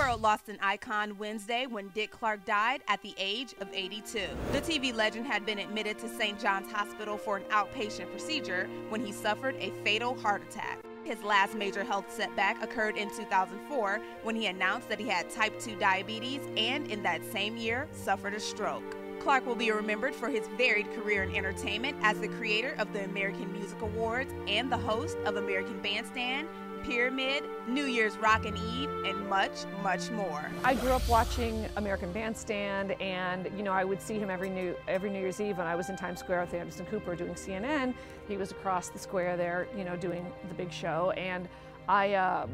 world lost an icon Wednesday when Dick Clark died at the age of 82. The TV legend had been admitted to St. John's Hospital for an outpatient procedure when he suffered a fatal heart attack. His last major health setback occurred in 2004 when he announced that he had type 2 diabetes and in that same year suffered a stroke. Clark will be remembered for his varied career in entertainment as the creator of the American Music Awards and the host of American Bandstand, Pyramid, New Year's Rockin Eve, and much, much more. I grew up watching American Bandstand, and I would see him every New Year's Eve when I was in Times Square with Anderson Cooper doing CNN. He was across the square there, doing the big show, and I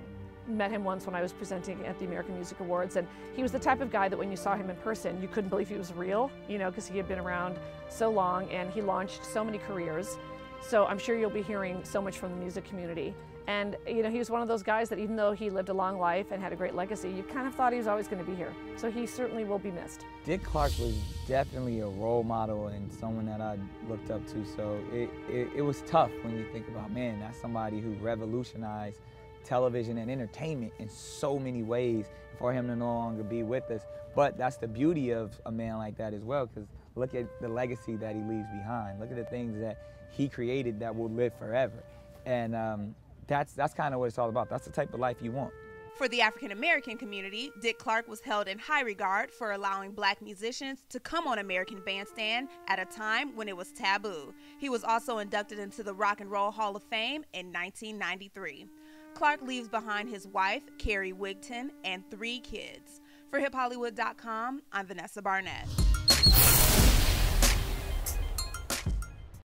met him once when I was presenting at the American Music Awards, and he was the type of guy that when you saw him in person, you couldn't believe he was real, because he had been around so long and he launched so many careers. So I'm sure you'll be hearing so much from the music community. And he was one of those guys that even though he lived a long life and had a great legacy, you kind of thought he was always going to be here. So he certainly will be missed. Dick Clark was definitely a role model and someone that I looked up to. So it was tough when you think about, man, that's somebody who revolutionized television and entertainment in so many ways for him to no longer be with us. But that's the beauty of a man like that as well, because look at the legacy that he leaves behind. Look at the things that he created that will live forever. And that's kind of what it's all about. That's the type of life you want. For the African American community, Dick Clark was held in high regard for allowing black musicians to come on American Bandstand at a time when it was taboo. He was also inducted into the Rock and Roll Hall of Fame in 1993. Clark leaves behind his wife, Carrie Wigton, and 3 kids. For HipHollywood.com, I'm Vanessa Barnett.